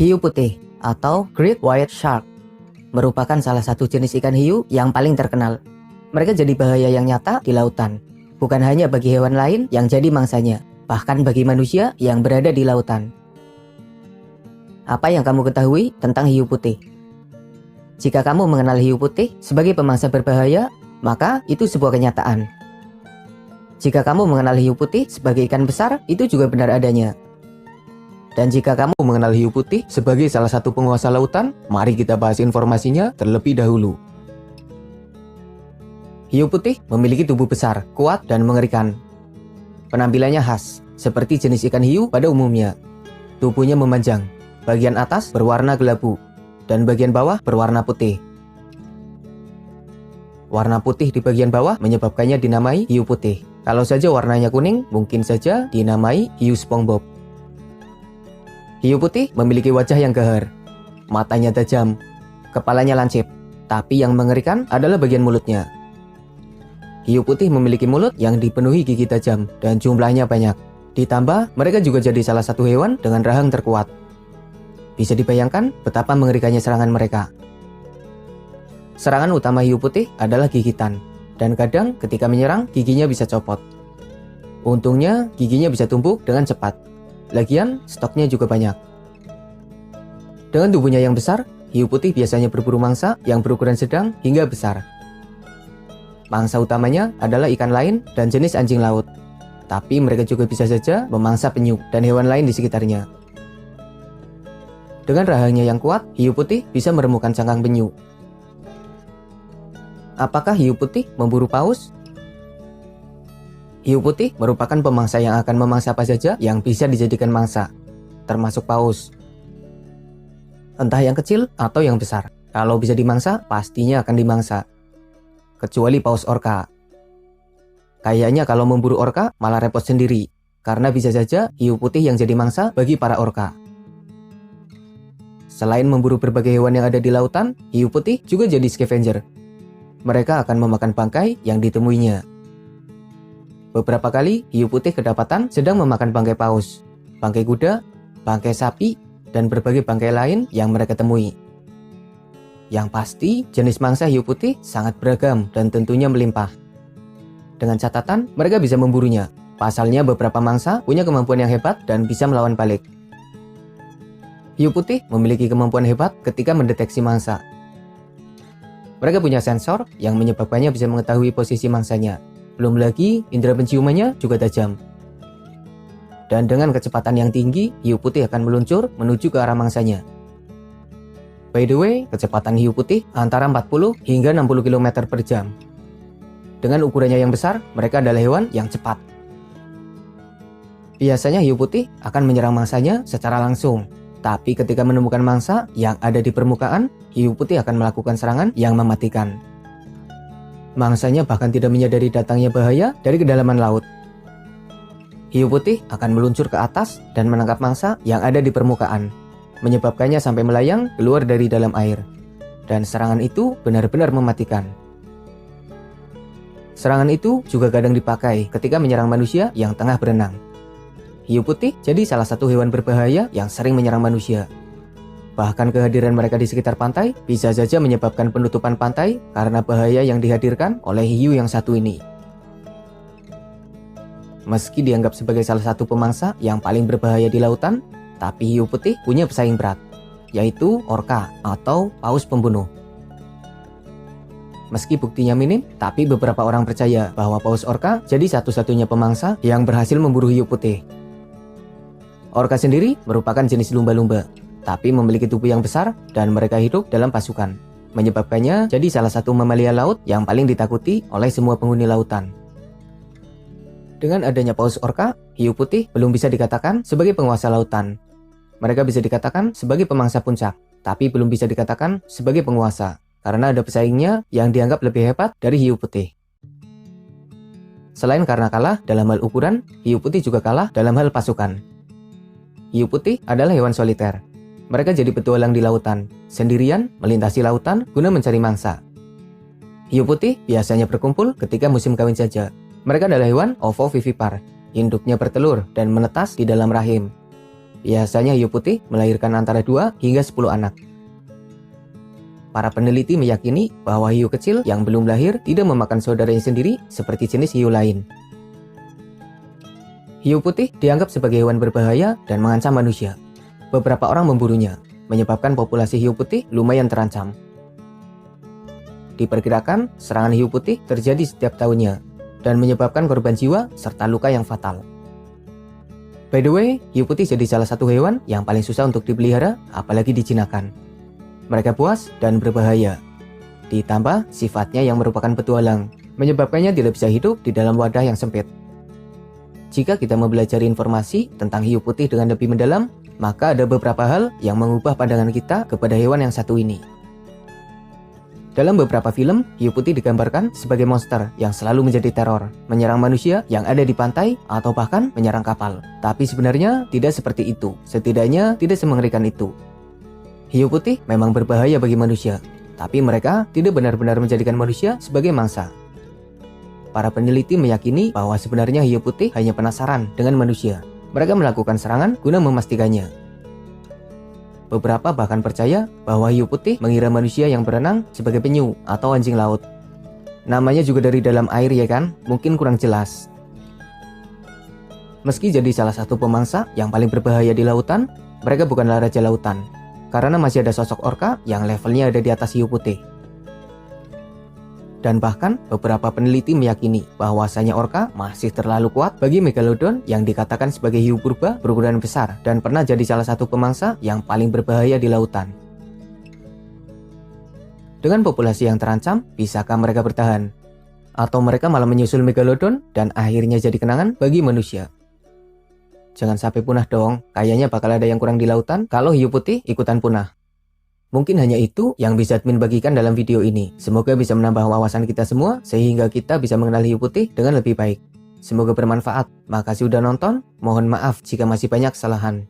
Hiu putih atau Great White Shark merupakan salah satu jenis ikan hiu yang paling terkenal. Mereka jadi bahaya yang nyata di lautan, bukan hanya bagi hewan lain yang jadi mangsanya, bahkan bagi manusia yang berada di lautan. Apa yang kamu ketahui tentang hiu putih? Jika kamu mengenal hiu putih sebagai pemangsa berbahaya, maka itu sebuah kenyataan. Jika kamu mengenal hiu putih sebagai ikan besar, itu juga benar adanya. Dan jika kamu mengenal hiu putih sebagai salah satu penguasa lautan, mari kita bahas informasinya terlebih dahulu. Hiu putih memiliki tubuh besar, kuat, dan mengerikan. Penampilannya khas, seperti jenis ikan hiu pada umumnya. Tubuhnya memanjang, bagian atas berwarna kelabu, dan bagian bawah berwarna putih. Warna putih di bagian bawah menyebabkannya dinamai hiu putih. Kalau saja warnanya kuning, mungkin saja dinamai hiu SpongeBob. Hiu putih memiliki wajah yang gahar, matanya tajam, kepalanya lancip, tapi yang mengerikan adalah bagian mulutnya. Hiu putih memiliki mulut yang dipenuhi gigi tajam dan jumlahnya banyak. Ditambah, mereka juga jadi salah satu hewan dengan rahang terkuat. Bisa dibayangkan betapa mengerikannya serangan mereka. Serangan utama hiu putih adalah gigitan, dan kadang ketika menyerang, giginya bisa copot. Untungnya, giginya bisa tumbuh dengan cepat. Lagian, stoknya juga banyak. Dengan tubuhnya yang besar, hiu putih biasanya berburu mangsa yang berukuran sedang hingga besar. Mangsa utamanya adalah ikan lain dan jenis anjing laut. Tapi mereka juga bisa saja memangsa penyu dan hewan lain di sekitarnya. Dengan rahangnya yang kuat, hiu putih bisa meremukan cangkang penyu. Apakah hiu putih memburu paus? Hiu putih merupakan pemangsa yang akan memangsa apa saja yang bisa dijadikan mangsa, termasuk paus. Entah yang kecil atau yang besar. Kalau bisa dimangsa, pastinya akan dimangsa. Kecuali paus orca. Kayaknya kalau memburu orca malah repot sendiri, karena bisa saja hiu putih yang jadi mangsa bagi para orca. Selain memburu berbagai hewan yang ada di lautan, hiu putih juga jadi scavenger. Mereka akan memakan bangkai yang ditemuinya. Beberapa kali, hiu putih kedapatan sedang memakan bangkai paus, bangkai kuda, bangkai sapi, dan berbagai bangkai lain yang mereka temui. Yang pasti, jenis mangsa hiu putih sangat beragam dan tentunya melimpah. Dengan catatan, mereka bisa memburunya. Pasalnya beberapa mangsa punya kemampuan yang hebat dan bisa melawan balik. Hiu putih memiliki kemampuan hebat ketika mendeteksi mangsa. Mereka punya sensor yang menyebabkannya bisa mengetahui posisi mangsanya. Belum lagi, indera penciumannya juga tajam. Dan dengan kecepatan yang tinggi, hiu putih akan meluncur menuju ke arah mangsanya. By the way, kecepatan hiu putih antara 40 hingga 60 km per jam. Dengan ukurannya yang besar, mereka adalah hewan yang cepat. Biasanya hiu putih akan menyerang mangsanya secara langsung. Tapi ketika menemukan mangsa yang ada di permukaan, hiu putih akan melakukan serangan yang mematikan. Mangsanya bahkan tidak menyadari datangnya bahaya dari kedalaman laut. Hiu putih akan meluncur ke atas dan menangkap mangsa yang ada di permukaan, menyebabkannya sampai melayang keluar dari dalam air. Dan serangan itu benar-benar mematikan. Serangan itu juga kadang dipakai ketika menyerang manusia yang tengah berenang. Hiu putih jadi salah satu hewan berbahaya yang sering menyerang manusia. Bahkan kehadiran mereka di sekitar pantai bisa saja menyebabkan penutupan pantai karena bahaya yang dihadirkan oleh hiu yang satu ini. Meski dianggap sebagai salah satu pemangsa yang paling berbahaya di lautan, tapi hiu putih punya pesaing berat, yaitu orca atau paus pembunuh. Meski buktinya minim, tapi beberapa orang percaya bahwa paus orca jadi satu-satunya pemangsa yang berhasil memburu hiu putih. Orca sendiri merupakan jenis lumba-lumba, tapi memiliki tubuh yang besar dan mereka hidup dalam pasukan, menyebabkannya jadi salah satu mamalia laut yang paling ditakuti oleh semua penghuni lautan. Dengan adanya paus orca, hiu putih belum bisa dikatakan sebagai penguasa lautan. Mereka bisa dikatakan sebagai pemangsa puncak, tapi belum bisa dikatakan sebagai penguasa, karena ada pesaingnya yang dianggap lebih hebat dari hiu putih. Selain karena kalah dalam hal ukuran, hiu putih juga kalah dalam hal pasukan. Hiu putih adalah hewan soliter. Mereka jadi petualang di lautan, sendirian melintasi lautan guna mencari mangsa. Hiu putih biasanya berkumpul ketika musim kawin saja. Mereka adalah hewan ovovivipar. Induknya bertelur dan menetas di dalam rahim. Biasanya hiu putih melahirkan antara 2 hingga 10 anak. Para peneliti meyakini bahwa hiu kecil yang belum lahir tidak memakan saudaranya sendiri seperti jenis hiu lain. Hiu putih dianggap sebagai hewan berbahaya dan mengancam manusia. Beberapa orang memburunya, menyebabkan populasi hiu putih lumayan terancam. Diperkirakan serangan hiu putih terjadi setiap tahunnya dan menyebabkan korban jiwa serta luka yang fatal. By the way, hiu putih jadi salah satu hewan yang paling susah untuk dipelihara, apalagi dijinakkan. Mereka buas dan berbahaya. Ditambah sifatnya yang merupakan petualang, menyebabkannya tidak bisa hidup di dalam wadah yang sempit. Jika kita mempelajari informasi tentang hiu putih dengan lebih mendalam, maka ada beberapa hal yang mengubah pandangan kita kepada hewan yang satu ini. Dalam beberapa film, hiu putih digambarkan sebagai monster yang selalu menjadi teror, menyerang manusia yang ada di pantai atau bahkan menyerang kapal. Tapi sebenarnya tidak seperti itu, setidaknya tidak semengerikan itu. Hiu putih memang berbahaya bagi manusia, tapi mereka tidak benar-benar menjadikan manusia sebagai mangsa. Para peneliti meyakini bahwa sebenarnya hiu putih hanya penasaran dengan manusia. Mereka melakukan serangan guna memastikannya. Beberapa bahkan percaya bahwa hiu putih mengira manusia yang berenang sebagai penyu atau anjing laut. Namanya juga dari dalam air ya kan? Mungkin kurang jelas. Meski jadi salah satu pemangsa yang paling berbahaya di lautan, mereka bukanlah raja lautan. Karena masih ada sosok orca yang levelnya ada di atas hiu putih. Dan bahkan beberapa peneliti meyakini bahwasanya orca masih terlalu kuat bagi megalodon yang dikatakan sebagai hiu purba berukuran besar dan pernah jadi salah satu pemangsa yang paling berbahaya di lautan. Dengan populasi yang terancam, bisakah mereka bertahan? Atau mereka malah menyusul megalodon dan akhirnya jadi kenangan bagi manusia? Jangan sampai punah dong, kayaknya bakal ada yang kurang di lautan kalau hiu putih ikutan punah. Mungkin hanya itu yang bisa admin bagikan dalam video ini. Semoga bisa menambah wawasan kita semua sehingga kita bisa mengenal hiu putih dengan lebih baik. Semoga bermanfaat. Makasih udah nonton, mohon maaf jika masih banyak kesalahan.